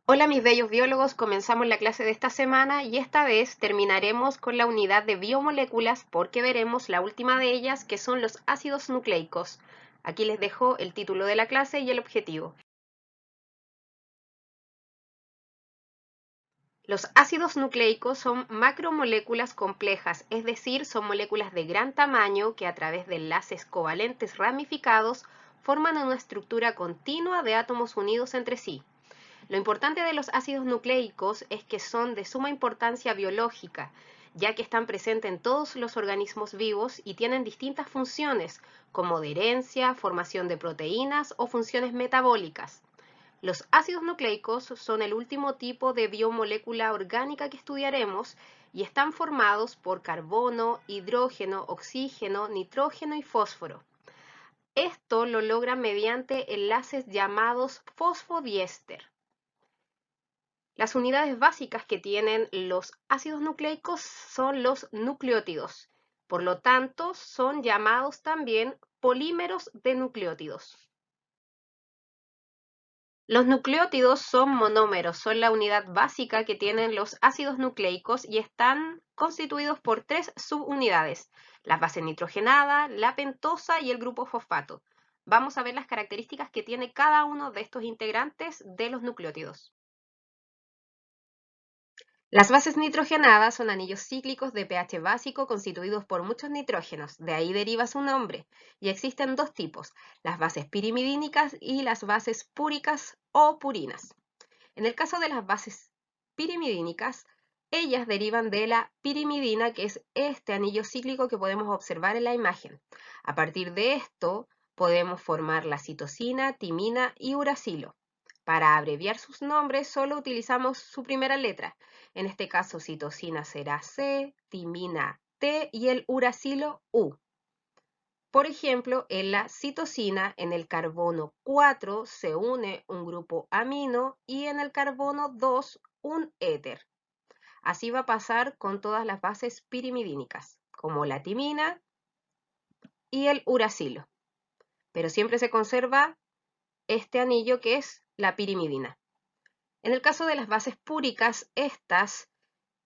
Hola mis bellos biólogos, comenzamos la clase de esta semana y esta vez terminaremos con la unidad de biomoléculas porque veremos la última de ellas que son los ácidos nucleicos. Aquí les dejo el título de la clase y el objetivo. Los ácidos nucleicos son macromoléculas complejas, es decir, son moléculas de gran tamaño que a través de enlaces covalentes ramificados forman una estructura continua de átomos unidos entre sí. Lo importante de los ácidos nucleicos es que son de suma importancia biológica, ya que están presentes en todos los organismos vivos y tienen distintas funciones, como de herencia, formación de proteínas o funciones metabólicas. Los ácidos nucleicos son el último tipo de biomolécula orgánica que estudiaremos y están formados por carbono, hidrógeno, oxígeno, nitrógeno y fósforo. Esto lo logran mediante enlaces llamados fosfodiéster. Las unidades básicas que tienen los ácidos nucleicos son los nucleótidos. Por lo tanto, son llamados también polímeros de nucleótidos. Los nucleótidos son monómeros, son la unidad básica que tienen los ácidos nucleicos y están constituidos por tres subunidades: la base nitrogenada, la pentosa y el grupo fosfato. Vamos a ver las características que tiene cada uno de estos integrantes de los nucleótidos. Las bases nitrogenadas son anillos cíclicos de pH básico constituidos por muchos nitrógenos, de ahí deriva su nombre, y existen dos tipos, las bases pirimidínicas y las bases púricas o purinas. En el caso de las bases pirimidínicas, ellas derivan de la pirimidina, que es este anillo cíclico que podemos observar en la imagen. A partir de esto, podemos formar la citosina, timina y uracilo. Para abreviar sus nombres, solo utilizamos su primera letra. En este caso, citosina será C, timina T y el uracilo U. Por ejemplo, en la citosina, en el carbono 4 se une un grupo amino y en el carbono 2 un éter. Así va a pasar con todas las bases pirimidínicas, como la timina y el uracilo. Pero siempre se conserva este anillo que es la pirimidina. En el caso de las bases púricas, estas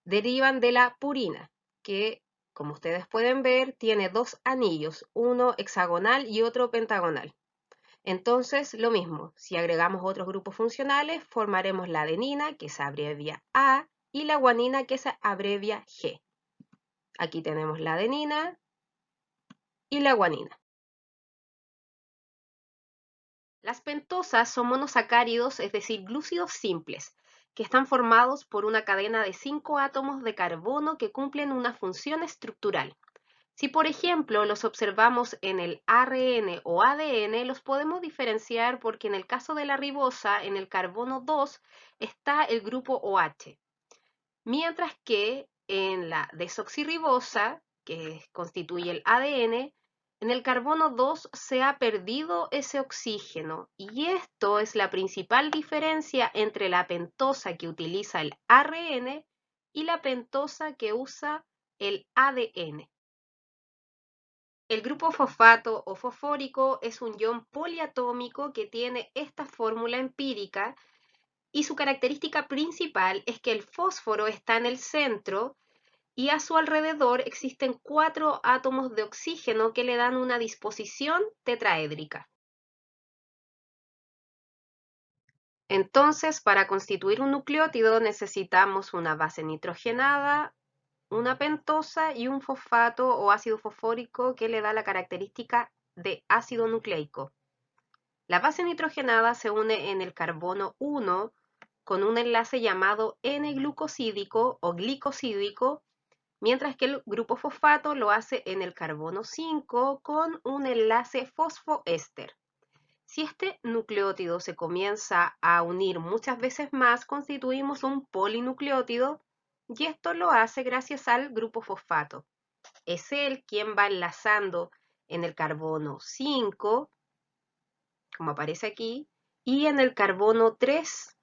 derivan de la purina, que, como ustedes pueden ver, tiene dos anillos, uno hexagonal y otro pentagonal. Entonces, lo mismo, si agregamos otros grupos funcionales, formaremos la adenina, que se abrevia A, y la guanina, que se abrevia G. Aquí tenemos la adenina y la guanina. Las pentosas son monosacáridos, es decir, glúcidos simples, que están formados por una cadena de 5 átomos de carbono que cumplen una función estructural. Si, por ejemplo, los observamos en el ARN o ADN, los podemos diferenciar porque en el caso de la ribosa, en el carbono 2, está el grupo OH, mientras que en la desoxirribosa, que constituye el ADN, en el carbono 2 se ha perdido ese oxígeno y esto es la principal diferencia entre la pentosa que utiliza el ARN y la pentosa que usa el ADN. El grupo fosfato o fosfórico es un ion poliatómico que tiene esta fórmula empírica y su característica principal es que el fósforo está en el centro y a su alrededor existen 4 átomos de oxígeno que le dan una disposición tetraédrica. Entonces, para constituir un nucleótido necesitamos una base nitrogenada, una pentosa y un fosfato o ácido fosfórico que le da la característica de ácido nucleico. La base nitrogenada se une en el carbono 1 con un enlace llamado N-glucosídico o glicosídico, mientras que el grupo fosfato lo hace en el carbono 5 con un enlace fosfoéster. Si este nucleótido se comienza a unir muchas veces más, constituimos un polinucleótido y esto lo hace gracias al grupo fosfato. Es él quien va enlazando en el carbono 5, como aparece aquí, y en el carbono 3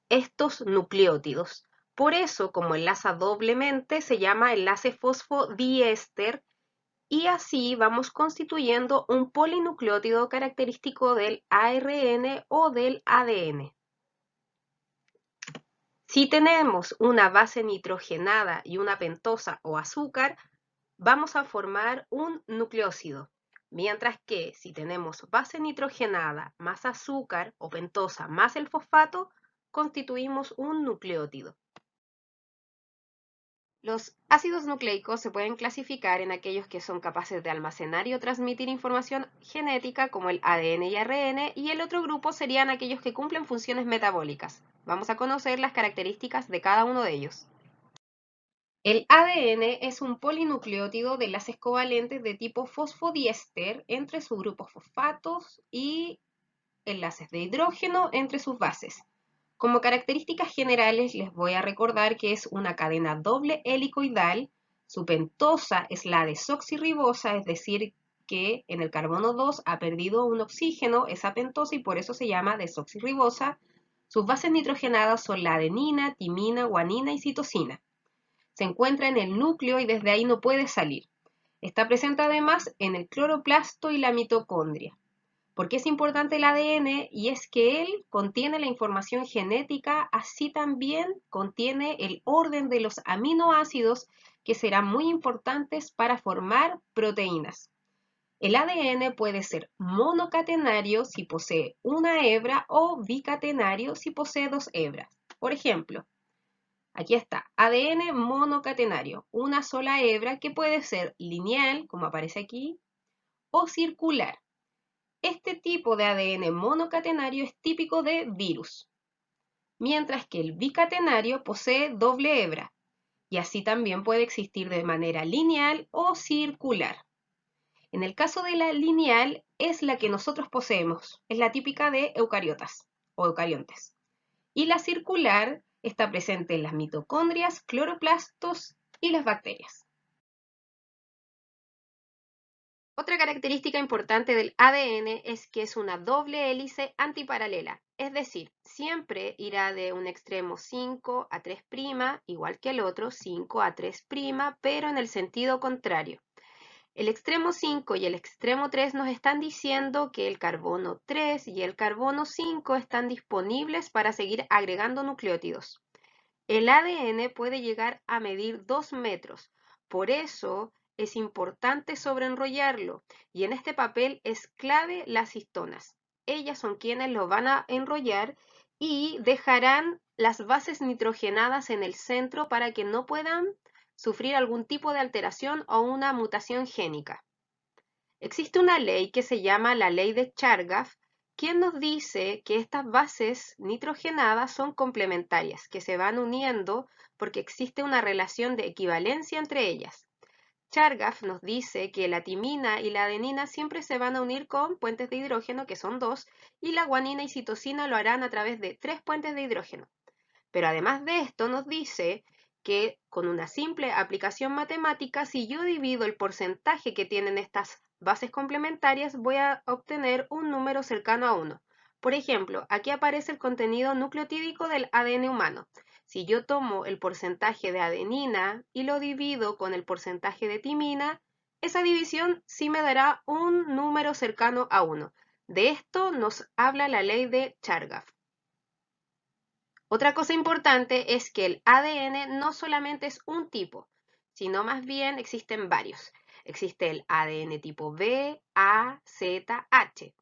estos nucleótidos. Por eso, como enlaza doblemente, se llama enlace fosfodiéster y así vamos constituyendo un polinucleótido característico del ARN o del ADN. Si tenemos una base nitrogenada y una pentosa o azúcar, vamos a formar un nucleósido. Mientras que si tenemos base nitrogenada más azúcar o pentosa más el fosfato, constituimos un nucleótido. Los ácidos nucleicos se pueden clasificar en aquellos que son capaces de almacenar y o transmitir información genética como el ADN y ARN, y el otro grupo serían aquellos que cumplen funciones metabólicas. Vamos a conocer las características de cada uno de ellos. El ADN es un polinucleótido de enlaces covalentes de tipo fosfodiéster entre sus grupos fosfatos y enlaces de hidrógeno entre sus bases. Como características generales les voy a recordar que es una cadena doble helicoidal, su pentosa es la desoxirribosa, es decir, que en el carbono 2 ha perdido un oxígeno esa pentosa y por eso se llama desoxirribosa. Sus bases nitrogenadas son la adenina, timina, guanina y citosina. Se encuentra en el núcleo y desde ahí no puede salir. Está presente además en el cloroplasto y la mitocondria. ¿Por qué es importante el ADN? Y es que él contiene la información genética, así también contiene el orden de los aminoácidos que serán muy importantes para formar proteínas. El ADN puede ser monocatenario si posee una hebra o bicatenario si posee dos hebras. Por ejemplo, aquí está, ADN monocatenario, una sola hebra que puede ser lineal, como aparece aquí, o circular. Este tipo de ADN monocatenario es típico de virus, mientras que el bicatenario posee doble hebra, y así también puede existir de manera lineal o circular. En el caso de la lineal es la que nosotros poseemos, es la típica de eucariotas o eucariontes. Y la circular está presente en las mitocondrias, cloroplastos y las bacterias. Otra característica importante del ADN es que es una doble hélice antiparalela, es decir, siempre irá de un extremo 5 a 3', igual que el otro 5 a 3', pero en el sentido contrario. El extremo 5 y el extremo 3 nos están diciendo que el carbono 3 y el carbono 5 están disponibles para seguir agregando nucleótidos. El ADN puede llegar a medir 2 metros, por eso es importante sobreenrollarlo, y en este papel es clave las histonas. Ellas son quienes lo van a enrollar y dejarán las bases nitrogenadas en el centro para que no puedan sufrir algún tipo de alteración o una mutación génica. Existe una ley que se llama la ley de Chargaff, quien nos dice que estas bases nitrogenadas son complementarias, que se van uniendo porque existe una relación de equivalencia entre ellas. Chargaff nos dice que la timina y la adenina siempre se van a unir con puentes de hidrógeno, que son 2, y la guanina y citosina lo harán a través de 3 puentes de hidrógeno. Pero además de esto nos dice que con una simple aplicación matemática, si yo divido el porcentaje que tienen estas bases complementarias, voy a obtener un número cercano a 1. Por ejemplo, aquí aparece el contenido nucleotídico del ADN humano. Si yo tomo el porcentaje de adenina y lo divido con el porcentaje de timina, esa división sí me dará un número cercano a 1. De esto nos habla la ley de Chargaff. Otra cosa importante es que el ADN no solamente es un tipo, sino más bien existen varios. Existe el ADN tipo B, A, Z, H.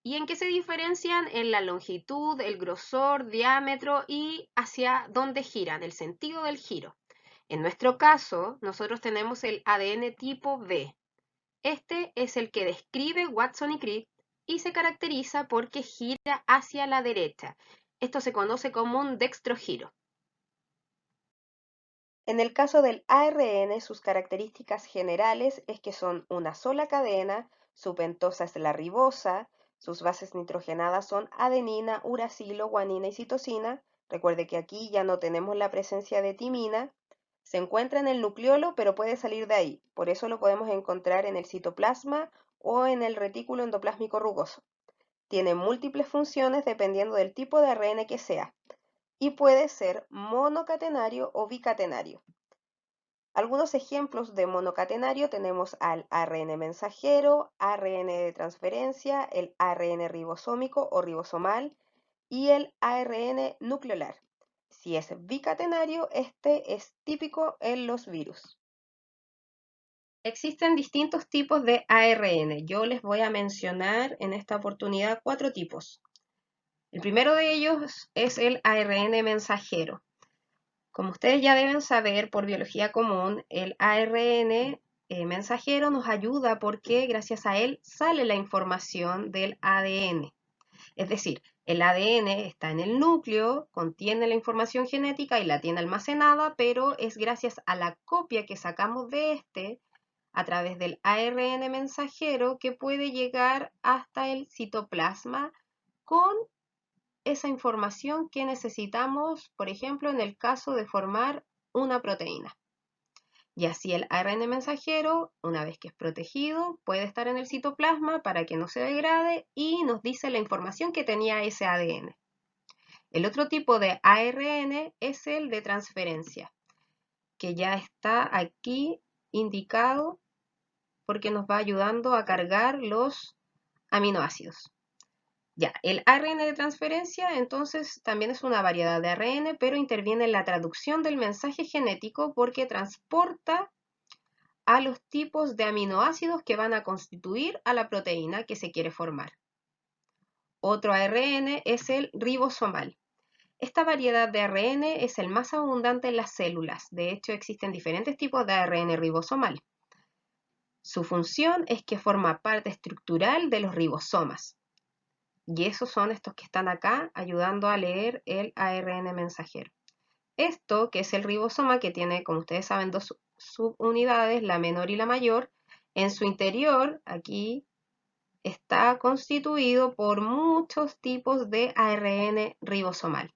¿Y en qué se diferencian? En la longitud, el grosor, diámetro y hacia dónde giran, el sentido del giro. En nuestro caso, nosotros tenemos el ADN tipo B. Este es el que describe Watson y Crick y se caracteriza porque gira hacia la derecha. Esto se conoce como un dextrogiro. En el caso del ARN, sus características generales es que son una sola cadena, su pentosa es la ribosa, sus bases nitrogenadas son adenina, uracilo, guanina y citosina. Recuerde que aquí ya no tenemos la presencia de timina. Se encuentra en el nucleolo, pero puede salir de ahí. Por eso lo podemos encontrar en el citoplasma o en el retículo endoplásmico rugoso. Tiene múltiples funciones dependiendo del tipo de ARN que sea y puede ser monocatenario o bicatenario. Algunos ejemplos de monocatenario tenemos al ARN mensajero, ARN de transferencia, el ARN ribosómico o ribosomal y el ARN nucleolar. Si es bicatenario, este es típico en los virus. Existen distintos tipos de ARN. Yo les voy a mencionar en esta oportunidad 4 tipos. El primero de ellos es el ARN mensajero. Como ustedes ya deben saber por biología común, el ARN mensajero nos ayuda porque gracias a él sale la información del ADN. Es decir, el ADN está en el núcleo, contiene la información genética y la tiene almacenada, pero es gracias a la copia que sacamos de este a través del ARN mensajero que puede llegar hasta el citoplasma con esa información que necesitamos, por ejemplo, en el caso de formar una proteína. Y así el ARN mensajero, una vez que es protegido, puede estar en el citoplasma para que no se degrade y nos dice la información que tenía ese ADN. El otro tipo de ARN es el de transferencia, que ya está aquí indicado porque nos va ayudando a cargar los aminoácidos. Ya, el ARN de transferencia entonces también es una variedad de ARN, pero interviene en la traducción del mensaje genético porque transporta a los tipos de aminoácidos que van a constituir a la proteína que se quiere formar. Otro ARN es el ribosomal. Esta variedad de ARN es el más abundante en las células. De hecho, existen diferentes tipos de ARN ribosomal. Su función es que forma parte estructural de los ribosomas. Y esos son estos que están acá ayudando a leer el ARN mensajero. Esto, que es el ribosoma, que tiene, como ustedes saben, dos subunidades, la menor y la mayor, en su interior, aquí, está constituido por muchos tipos de ARN ribosomal.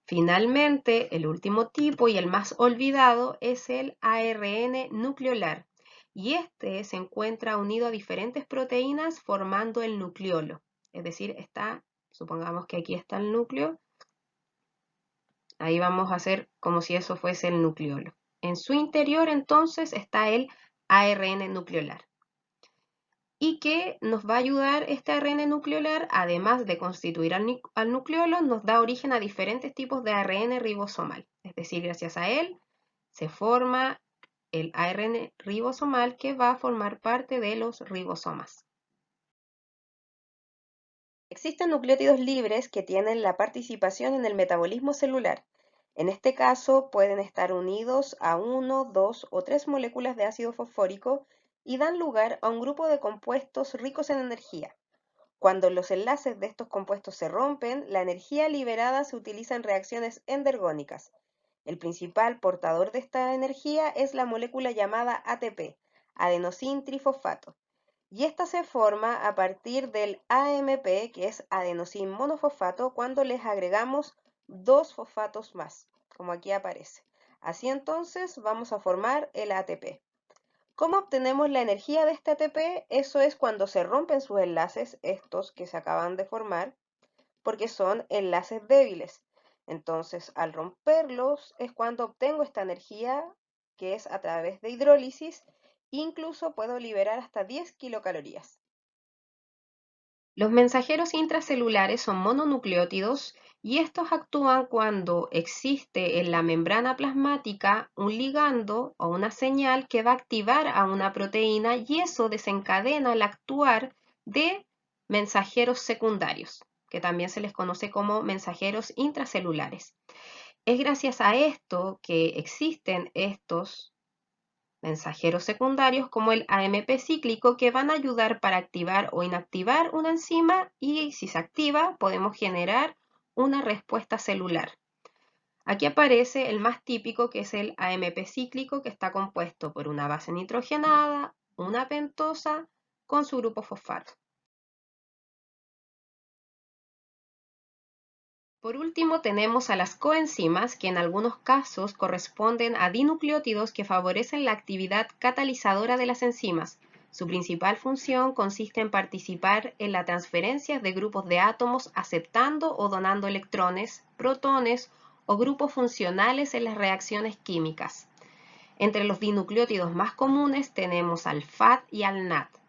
Finalmente, el último tipo y el más olvidado es el ARN nucleolar, y este se encuentra unido a diferentes proteínas formando el nucleolo. Es decir, supongamos que aquí está el núcleo, ahí vamos a hacer como si eso fuese el nucleolo. En su interior entonces está el ARN nucleolar. Y que nos va a ayudar este ARN nucleolar, además de constituir al nucleolo, nos da origen a diferentes tipos de ARN ribosomal. Es decir, gracias a él se forma el ARN ribosomal que va a formar parte de los ribosomas. Existen nucleótidos libres que tienen la participación en el metabolismo celular. En este caso, pueden estar unidos a 1, 2 o 3 moléculas de ácido fosfórico y dan lugar a un grupo de compuestos ricos en energía. Cuando los enlaces de estos compuestos se rompen, la energía liberada se utiliza en reacciones endergónicas. El principal portador de esta energía es la molécula llamada ATP, adenosín trifosfato, y esta se forma a partir del AMP, que es adenosín monofosfato, cuando les agregamos 2 fosfatos más, como aquí aparece. Así entonces vamos a formar el ATP. ¿Cómo obtenemos la energía de este ATP? Eso es cuando se rompen sus enlaces, estos que se acaban de formar, porque son enlaces débiles. Entonces, al romperlos es cuando obtengo esta energía, que es a través de hidrólisis. Incluso puedo liberar hasta 10 kilocalorías. Los mensajeros intracelulares son mononucleótidos y estos actúan cuando existe en la membrana plasmática un ligando o una señal que va a activar a una proteína y eso desencadena el actuar de mensajeros secundarios, que también se les conoce como mensajeros intracelulares. Es gracias a esto que existen estos mensajeros secundarios como el AMP cíclico que van a ayudar para activar o inactivar una enzima y si se activa podemos generar una respuesta celular. Aquí aparece el más típico que es el AMP cíclico que está compuesto por una base nitrogenada, una pentosa con su grupo fosfato. Por último tenemos a las coenzimas que en algunos casos corresponden a dinucleótidos que favorecen la actividad catalizadora de las enzimas. Su principal función consiste en participar en la transferencia de grupos de átomos aceptando o donando electrones, protones o grupos funcionales en las reacciones químicas. Entre los dinucleótidos más comunes tenemos al FAT y al NAT.